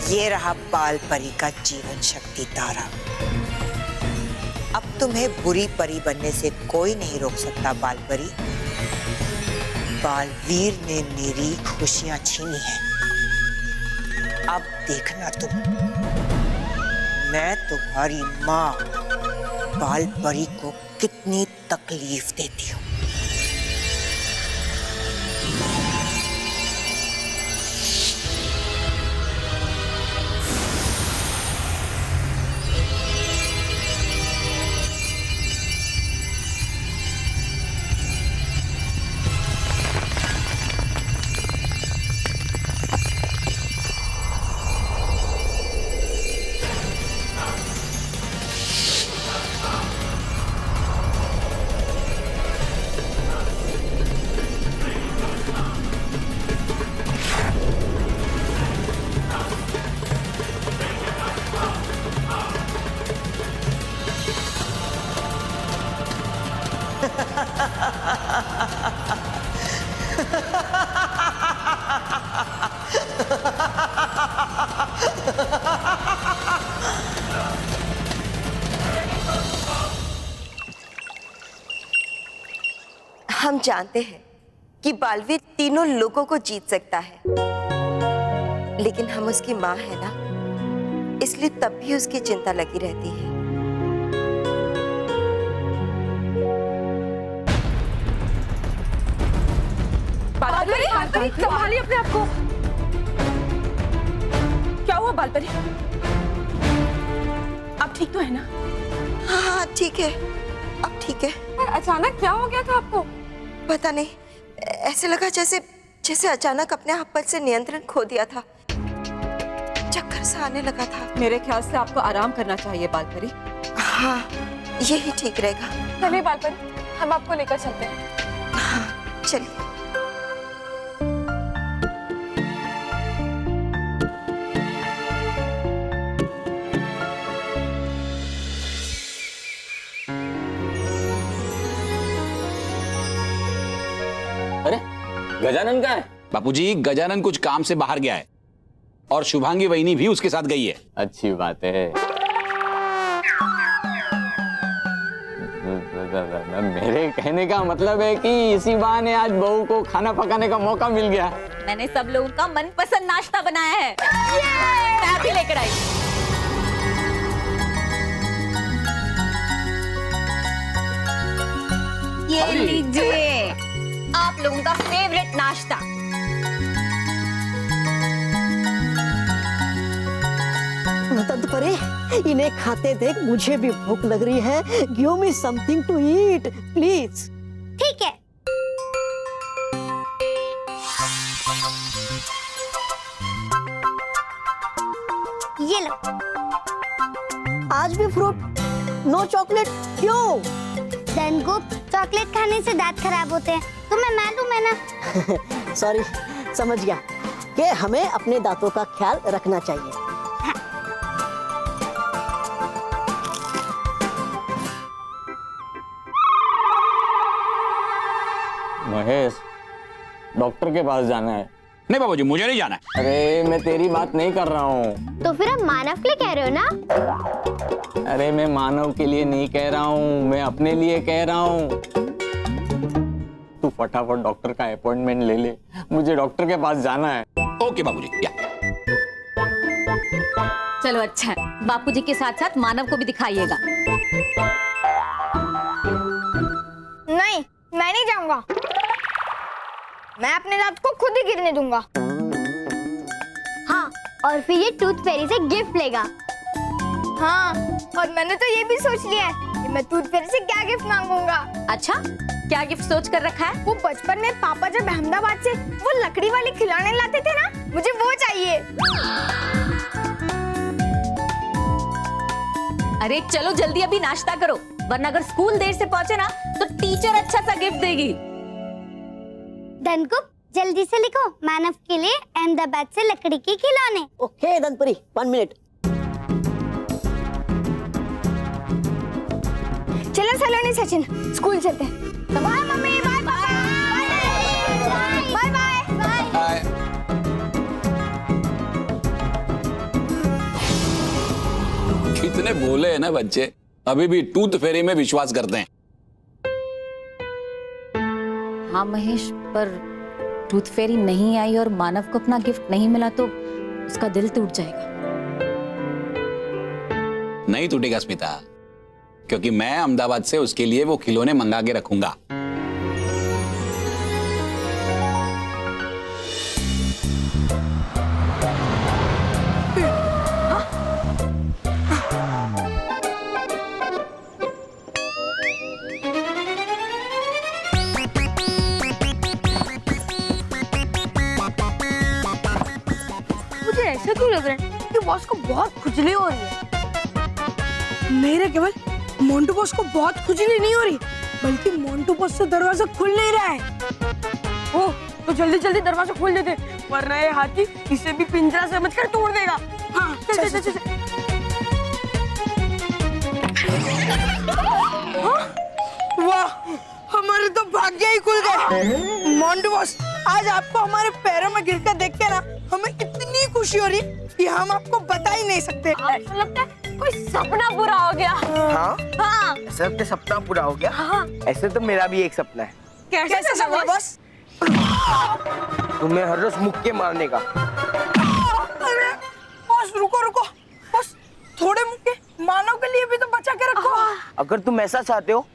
ये रहा बालपरी का जीवन शक्ति तारा। अब तुम्हें बुरी परी बनने से कोई नहीं रोक सकता बालपरी। बालवीर ने मेरी खुशियां छीनी हैं। अब देखना तुम, मैं तुम्हारी माँ बालपरी को कितनी तकलीफ देती हूँ।
हम जानते हैं कि बालवीर तीनों लोगों को जीत सकता है, लेकिन हम उसकी माँ है ना, इसलिए तब भी उसकी चिंता लगी रहती है।
बालपरी, संभालिए अपने आप को। क्या हुआ बालपरी? आप ठीक तो है ना?
हाँ ठीक है, अब ठीक है।
पर अचानक क्या हो गया था आपको?
पता नहीं, ऐसे लगा जैसे जैसे अचानक अपने आप पर से नियंत्रण खो दिया था। चक्कर सा आने लगा था।
मेरे ख्याल से आपको आराम करना चाहिए बालपरी।
हाँ, यही ठीक रहेगा।
चलिए बालपरी, हम आपको लेकर चलते हैं।
हाँ, चलिए।
अरे गजानन कहाँ है?
बापूजी, गजानन कुछ काम से बाहर गया है और शुभांगी वहिनी भी उसके साथ गई है।
अच्छी बात है। मेरे कहने का मतलब है कि इसी बहाने आज बहू को खाना पकाने का मौका मिल गया।
मैंने सब लोगों का मनपसंद नाश्ता बनाया है। मैं भी लेकर आई। ये लीजिए आप लोगों का फेवरेट नाश्ता।
तत्परे, इन्हें खाते देख मुझे भी भूख लग रही है। Give me something to eat please.
ठीक है। ये लो।
आज भी फ्रूट, नो चॉकलेट, क्यों?
दनगुप्त, चॉकलेट खाने से दांत खराब होते हैं, तुम्हें मालूम है ना।
सॉरी, समझ गया कि हमें अपने दांतों का ख्याल रखना चाहिए।
महेश, डॉक्टर के पास जाना है।
नहीं बाबूजी, मुझे नहीं जाना है।
अरे मैं तेरी बात नहीं कर रहा हूँ।
तो फिर आप मानव के लिए कह रहे हो ना?
अरे मैं मानव के लिए नहीं कह रहा हूँ, मैं अपने लिए कह रहा हूँ। तू फटाफट डॉक्टर का अपॉइंटमेंट ले ले, मुझे डॉक्टर के पास जाना है।
ओके बाबूजी, या।
चलो अच्छा है, बापूजी के साथ साथ मानव को भी दिखाइएगा।
नहीं, मैं नहीं जाऊंगा। मैं अपने दांत को खुद ही गिरने दूंगा।
हाँ, और फिर ये टूथ फेरी से गिफ्ट लेगा।
हाँ, और मैंने तो ये भी सोच लिया है कि मैं टूथ फेरी से क्या गिफ्ट मांगूंगा।
अच्छा, क्या गिफ्ट सोच कर रखा है?
वो बचपन में पापा जब अहमदाबाद से वो लकड़ी वाले खिलौने लाते थे ना, मुझे वो चाहिए।
अरे चलो जल्दी अभी नाश्ता करो, वरना अगर स्कूल देर से पहुंचे ना तो टीचर अच्छा सा गिफ्ट देगी।
दनकुप, जल्दी से लिखो, मानव के लिए अहमदाबाद से लकड़ी के खिलौने।
ओके दनपरी, 1 मिनट।
चलो सलोनी सचिन, स्कूल चलते हैं। Bye mummy, bye bye bye bye bye.
कितने भोले हैं ना बच्चे, अभी भी टूथ फेरी में विश्वास करते हैं।
हाँ महेश, पर टूथ फेरी नहीं आई और मानव को अपना गिफ्ट नहीं मिला तो उसका दिल टूट जाएगा।
नहीं टूटेगा स्मिता, क्योंकि मैं अहमदाबाद से उसके लिए वो खिलौने मंगा के रखूंगा।
मुझे ऐसा क्यों लग रहा है कि बॉस को बहुत खुजली हो रही है? मेरे केवल मोंटू बॉस को बहुत खुजली नहीं हो रही, बल्कि मोंटू बॉस से दरवाजा खुल नहीं रहा है। ओह, तो जल्दी जल्दी दरवाजा खोल देते, वरना ये हाथी इसे भी पिंजरा समझकर तोड़ देगा। हाँ, चल चल चल चल। हाँ? वाह, हमारे तो भाग्य ही खुल गए। मोंटू बॉस, आज आपको हमारे पैरों में गिरकर देख के ना हमें इतनी खुशी हो रही कि हम आपको बता ही नहीं सकते।
लगता है कोई सपना पूरा हो गया।
हाँ?
हाँ।
ऐसा लगता है सपना पूरा हो गया।
हाँ।
ऐसे तो मेरा भी एक सपना है।
कैसे सपना बॉस?
तुम्हें हर रोज मुक्के मारने का।
अरे बॉस, रुको रुको बॉस, थोड़े मुक्के मानव के लिए भी तो बचा के रखो।
अगर तुम ऐसा चाहते हो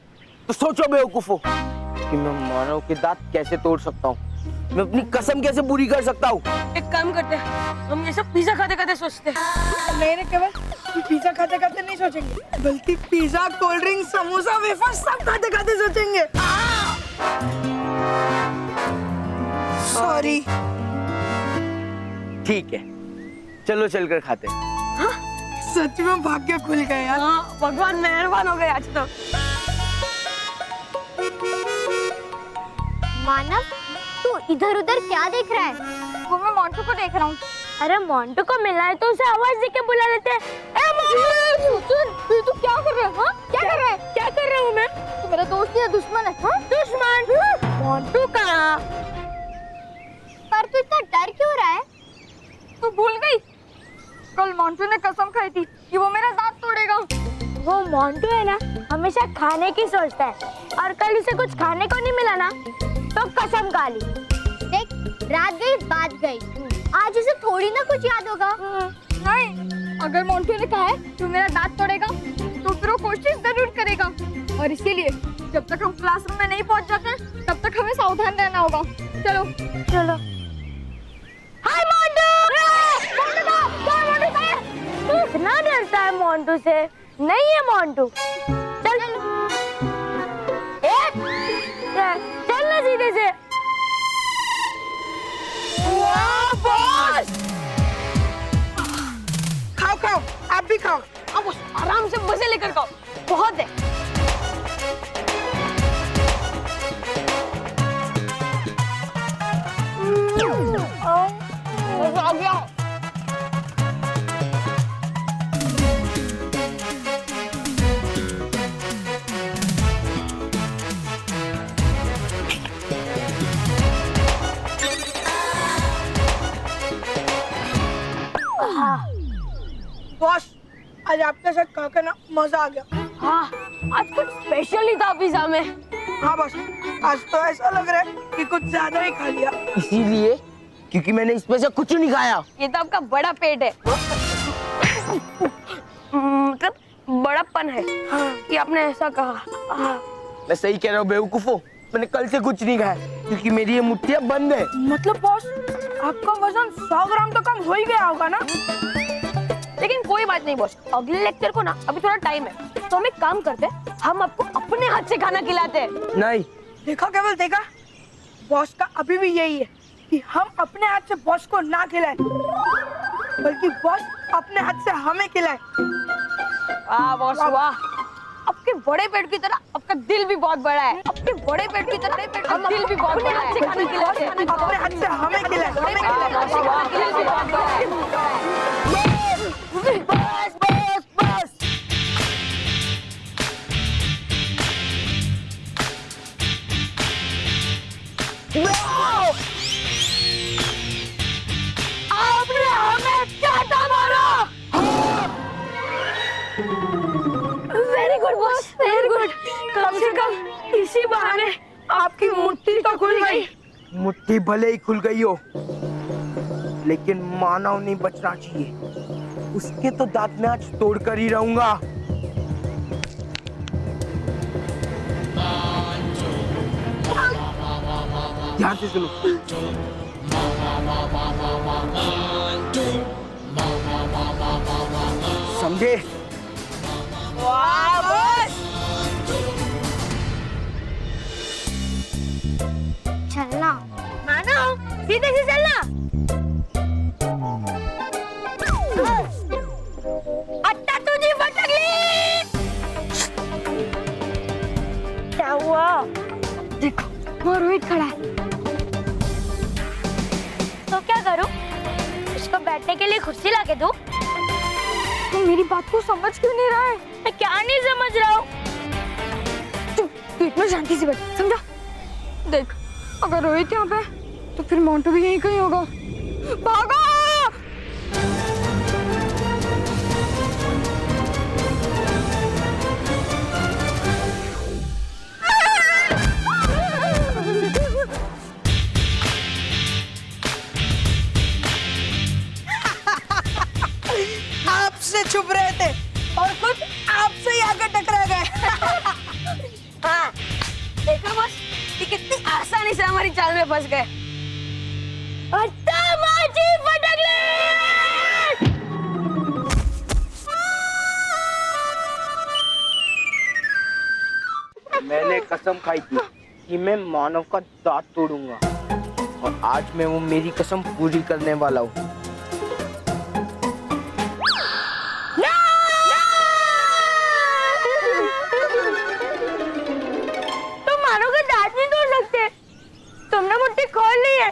तो सोचो बेवकूफो कि मैं मानव के दांत कैसे तोड़ सकता हूँ, मैं अपनी कसम कैसे पूरी कर सकता हूँ।
एक काम करते हैं, हम ये सब पिज्जा खाते खाते सोचते हैं। नहीं केवल पिज्जा खाते खाते नहीं सोचेंगे, बल्कि pizza, cold drink, samosa, wafer सब खाते खाते सोचेंगे। सॉरी।
ठीक है, चलो चलकर खाते हैं।
सच में भाग्य खुल गया यार। भगवान मेहरबान हो गए आज तो।
मानव, तू इधर उधर क्या देख रहा है?
वो मैं मोंटू को देख रहा हूँ।
अरे मोंटू को मिला है तो उसे आवाज देके बुला लेते हैं।
तू क्या कर रहा है? हाँ? क्या कर रहा है? क्या कर रहा हूँ मैं? तू मेरा दोस्त या दुश्मन है? हाँ? दुश्मन?
मोंटू कहाँ? पर तू इतना डर क्यों रहा है?
तू भूल गई? कल मोंटू ने कसम खाई थी कि वो मेरा दांत तोड़ेगा।
वो मोंटू है ना, हमेशा खाने की सोचता है, और कल उसे कुछ खाने को नहीं मिला ना तो कसम खा ली। देख, रात गई बात गई, आज उसे थोड़ी ना कुछ याद होगा।
नहीं, अगर मोंटू ने कहा है तू मेरा दांत तोड़ेगा तो फिर वो कोशिश जरूर करेगा और इसीलिए जब तक हम क्लासरूम में नहीं पहुंच जाते तब तक हमें सावधान रहना होगा। चलो चलो। हाय मोंटू! इतना डरता है मोंटू से? नहीं है मोंटू। चल चल ना सीधे से।
बॉस! खाओ खाओ, आप भी खाओ।
अब आराम से मजे लेकर खाओ, बहुत है। मजा आ गया।
बॉस, आज आपके साथ खाकर ना मजा आ गया।
हाँ, आज कुछ स्पेशल ही था पिज्जा में।
हाँ बॉस, आज तो ऐसा लग रहा है कि कुछ ज्यादा ही खा लिया।
इसीलिए क्योंकि मैंने इसमें से कुछ नहीं खाया।
ये तो आपका बड़ा पेट है, मतलब बड़ापन है कि आपने ऐसा कहा। हाँ।
मैं सही कह रहा हूँ बेवकूफो, मैंने कल से कुछ नहीं खाया क्योंकि मेरी ये मुट्ठियाँ बंद है।
मतलब बॉस, आपका वजन 100 ग्राम तो कम हो ही गया होगा ना?
लेकिन कोई बात नहीं बॉस, अगले लेक्चर को ना अभी थोड़ा टाइम है, तो हम एक काम करते हैं, हम आपको अपने हाथ से खाना खिलाते हैं।
नहीं,
देखा केवल, देखा, बॉस का अभी भी यही है कि हम अपने हाथ से बॉस को ना खिलाएं, बल्कि बॉस अपने हाथ से हमें खिलाए।
वाह बॉस वाह, आपके बड़े पेट की तरह आपका दिल भी बहुत बड़ा है। आपके बड़े पेट की तरह हम दिल भी बहुत बड़ा है। खाना खिलाते हैं,
अपने हाथ से हमें खिलाए।
बस बस बस।
आपने हमें चाटा मारा।
Very good boss, very good. कम से कम इसी बहाने
आपकी मुट्ठी तो खुल गई।
मुट्ठी भले ही खुल गई हो, लेकिन मानव नहीं बचना चाहिए। उसके तो दांत में आज तोड़ कर ही रहूंगा। ध्यान से सुनो। समझे?
वाह बॉस।
चलना
मानो सीधे से चलना। अट्टा तुझी फटकली। क्या हुआ? देखो वो रोहित खड़ा है। तो क्या करूं? उसको बैठने के लिए कुर्सी ला के दूं? तुम मेरी बात को समझ क्यों नहीं रहा है? मैं क्या नहीं समझ रहा हूँ? तू इतना शांति से बैठ, समझा? देख, अगर रोहित यहाँ पे तो फिर मोंटू भी यहीं कहीं होगा। भागो!
आपसे छुप रहे थे और खुद आपसे ही आकर टकरा गए।
हाँ, देखा बॉस, ये कितनी आसानी से हमारी चाल में फंस गए।
अट्टा माझी फटकली।
मैंने कसम खाई थी कि मैं मानव का दांत तोड़ूंगा, और आज मैं वो मेरी कसम पूरी करने वाला हूँ।
तुम मानो का दांत नहीं तोड़ सकते। तुमने मुट्ठी खोल ली है।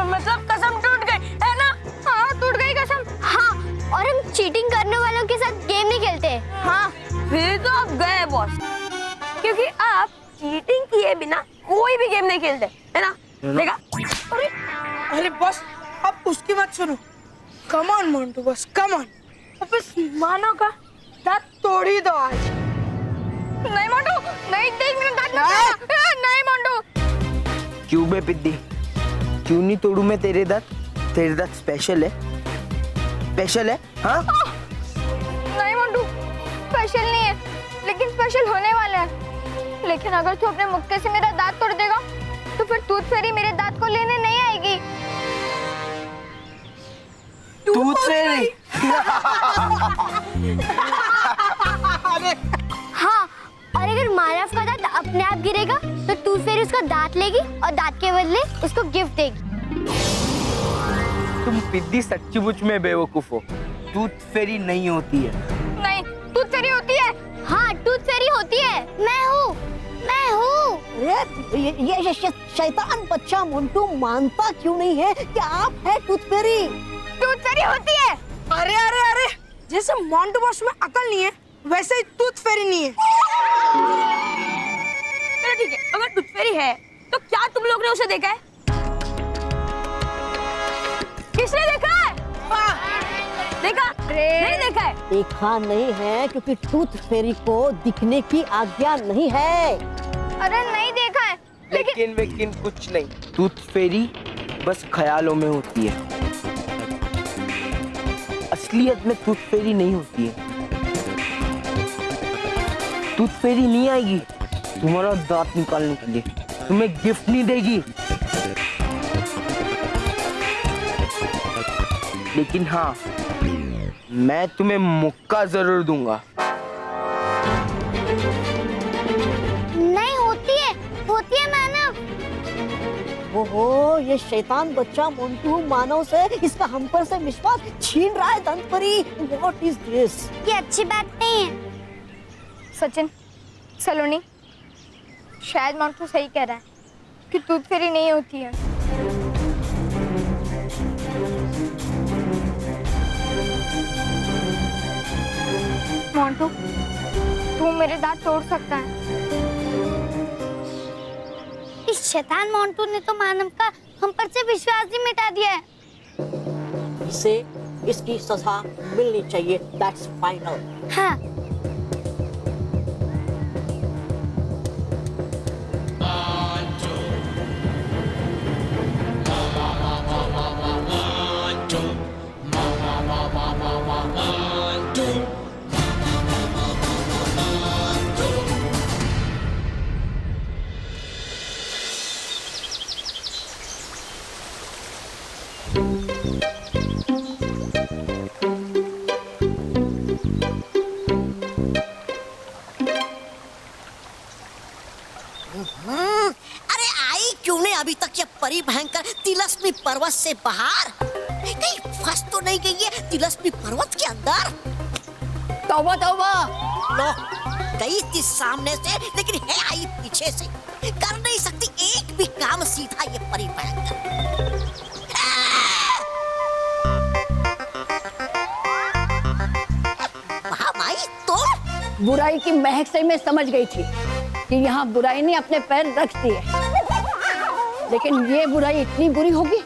मतलब कसम टूट गई है ना?
हाँ, टूट गई कसम।
हाँ, और हम चीटिंग करने वालों के साथ गेम नहीं खेलते।
हाँ, फिर तो आप गए बॉस, क्योंकि आप चीटिंग किए बिना कोई भी गेम नहीं खेलते, है ना? देखा?
अरे बॉस, अब उसकी मत सुनो। Come on Montu boss, come on. अब इस मानव का दांत तोड़ ही दो आज।
नहीं मोंटू, नहीं, देख मेरा दांत नहीं मोंटू।
क्यों बे पिद्दी, क्यों नहीं तोड़ू मैं तेरे दांत? तेरे दांत स्पेशल है। स्पेशल है? हाँ
नहीं मोंटू, स्पेशल नहीं है, लेकिन स्पेशल होने वाला है। लेकिन अगर तू अपने मुक्के से मेरा दांत तोड़ देगा तो फिर टूथ फेरी मेरे दांत को लेने नहीं आएगी।
टूथ फेरी?
हाँ, और अगर मानव का दांत अपने आप गिरेगा तो टूथ फेरी उसका दांत लेगी और दांत के बदले उसको गिफ्ट देगी।
तुम पिद्दी सच्चीमुच में बेवकूफ हो। टूथ फेरी नहीं होती है।
नहीं, टूथ फेरी होती है।
हाँ, टूथ फेरी होती है। मैं हूँ।
अरे ये शैतान बच्चा मोंटू मानता क्यों नहीं है कि आप है टूथ फेरी?
टूथ फेरी होती है।
अरे अरे अरे, जैसे मोंटू बॉस में अकल नहीं है वैसे ही टूथ फेरी नहीं है।
चलो ठीक है, अगर टूथ फेरी है तो क्या तुम लोग ने उसे देखा है? किसने देखा है? देखा? नहीं देखा है।
देखा नहीं है क्योंकि टूथ फेरी को दिखने की आज्ञा नहीं है।
अरे नहीं देखा है।
लेकिन कुछ नहीं, टूथ फेरी बस ख्यालों में होती है। असलियत में टूथ फेरी नहीं होती है। टूथ फेरी नहीं आएगी तुम्हारा दांत निकालने के लिए, तुम्हें गिफ्ट नहीं देगी। लेकिन हाँ, मैं तुम्हें मुक्का जरूर दूंगा।
नहीं होती है मानव।
ओहो, ये शैतान बच्चा मोंटू मानव से इसका हम पर से विश्वास छीन रहा है। दंतपरी, व्हाट इज दिस?
ये अच्छी बात नहीं है।
सचिन, सलोनी, शायद मोंटू सही कह रहा है कि टूथ फेरी नहीं होती है। मोंटू, तू मेरे दांत तोड़ सकता है।
इस शैतान मोंटू ने तो मानव का हम पर से विश्वास ही मिटा दिया है।
इसे इसकी सजा मिलनी चाहिए। That's final.
हाँ।
अरे आई क्यों नहीं अभी तक ये परी भयंकर तिलस्मी पर्वत से बाहर? कहीं फंस तो नहीं गई है तिलस्मी पर्वत के अंदर?
तौबा तौबा।
लो, गई थी सामने से लेकिन है आई पीछे से। कर नहीं सकती एक भी काम सीधा ये परी भयंकर। माई तुम?
बुराई की महक से मैं समझ गई थी कि यहाँ बुराई ने अपने पैर रख दिए, लेकिन ये बुराई इतनी बुरी होगी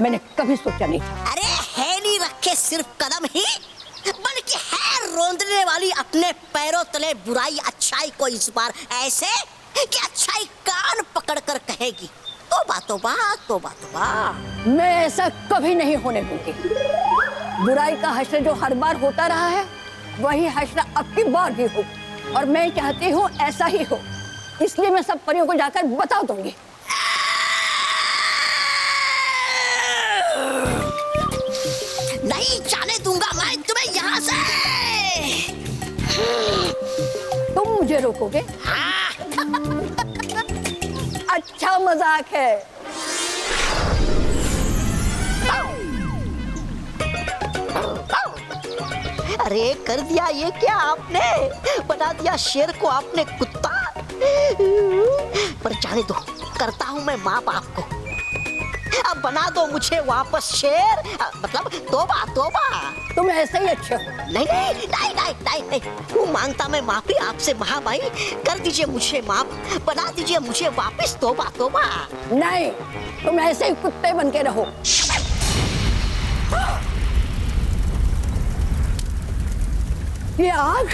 मैंने कभी सोचा नहीं था।
अरे है नहीं रखे सिर्फ कदम ही, बल्कि है रोंदने वाली अपने पैरों तले बुराई अच्छाई को इस बार ऐसे कि अच्छाई कान पकड़कर कहेगी तौबा तौबा तौबा तौबा।
मैं ऐसा कभी नहीं होने दूंगी। बुराई का हश्र जो हर बार होता रहा है वही हश्र अब की बार भी हो, और मैं चाहती हूँ ऐसा ही हो, इसलिए मैं सब परियों को जाकर बता दूंगी।
नहीं जाने दूंगा मैं तुम्हें यहाँ से।
तुम मुझे रोकोगे? अच्छा मजाक है।
अरे कर दिया ये क्या आपने? बना दिया शेर को आपने कुत्ता। पर जाने दो, करता हूँ मैं माँ बाप को। अब बना दो मुझे वापस शेर, मतलब तौबा तौबा।
तुम ऐसे ही अच्छे हो।
नहीं नहीं नहीं नहीं नहीं नहीं, वो मांगता मैं माफी आपसे महाबाई। कर दीजिए मुझे माफ, बना दीजिए मुझे वापस तौबा तौबा।
नहीं, तुम ऐसे ही कुत्ते बन के रहो। ये आग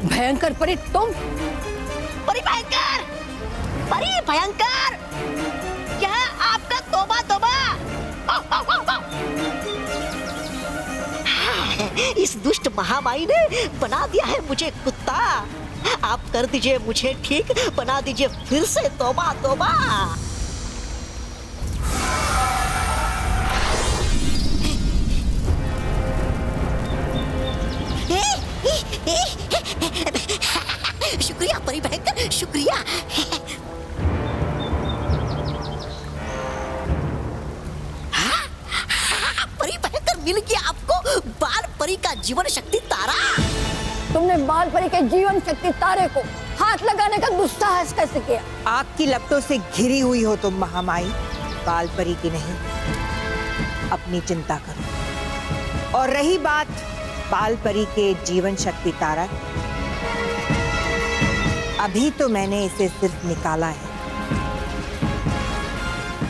भयंकर परी, तुम
परी भयंकर परी भयंकर, यह आपका तौबा तौबा। इस दुष्ट महामाई ने बना दिया है मुझे कुत्ता। आप कर दीजिए मुझे ठीक, बना दीजिए फिर से तौबा तौबा। शुक्रिया परी भयंकर, शुक्रिया। परी भयंकर, मिल गया आपको बाल परी का जीवन शक्ति तारा।
तुमने बाल परी के जीवन शक्ति तारे को हाथ लगाने का दुस्साहस कैसे किया?
आग की लपटों से घिरी हुई हो तुम महामाई, बाल परी की नहीं। अपनी चिंता करो। और रही बात बाल परी के जीवन शक्ति तारा, अभी तो मैंने इसे सिर्फ निकाला है।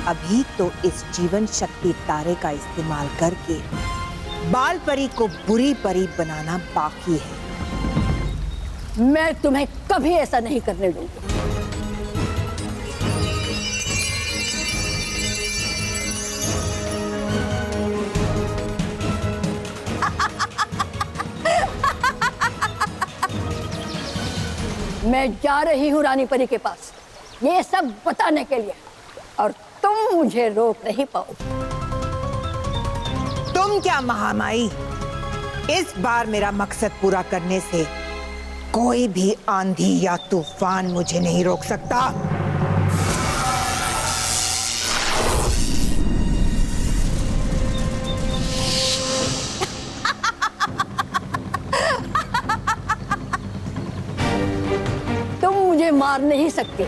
अभी तो इस जीवन शक्ति तारे का इस्तेमाल करके बाल परी को बुरी परी बनाना बाकी है।
मैं तुम्हें कभी ऐसा नहीं करने दूंगी। मैं जा रही हूँ रानी परी के पास ये सब बताने के लिए, और तुम मुझे रोक नहीं पाओ।
तुम क्या महामाई, इस बार मेरा मकसद पूरा करने से कोई भी आंधी या तूफान मुझे नहीं रोक सकता।
तुम मुझे मार नहीं सकते।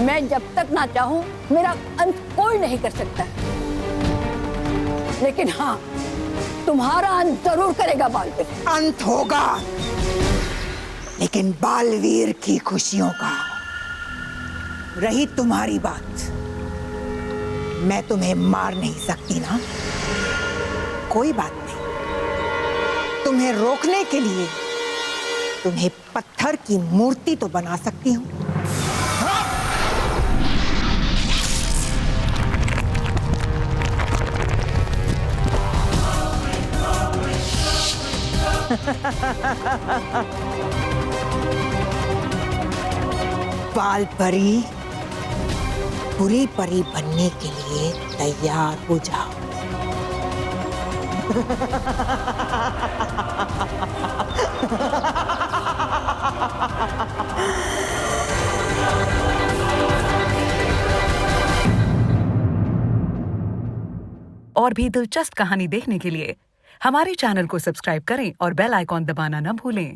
मैं जब तक ना चाहूं मेरा अंत कोई नहीं कर सकता। लेकिन हाँ, तुम्हारा अंत जरूर करेगा बालवीर।
अंत होगा, लेकिन बालवीर की खुशियों का। रही तुम्हारी बात, मैं तुम्हें मार नहीं सकती ना, कोई बात नहीं। तुम्हें रोकने के लिए तुम्हें पत्थर की मूर्ति तो बना सकती हूँ। बाल परी, बुरी परी बनने के लिए तैयार हो जाओ।
और भी दिलचस्प कहानी देखने के लिए हमारे चैनल को सब्सक्राइब करें और बेल आइकॉन दबाना न भूलें।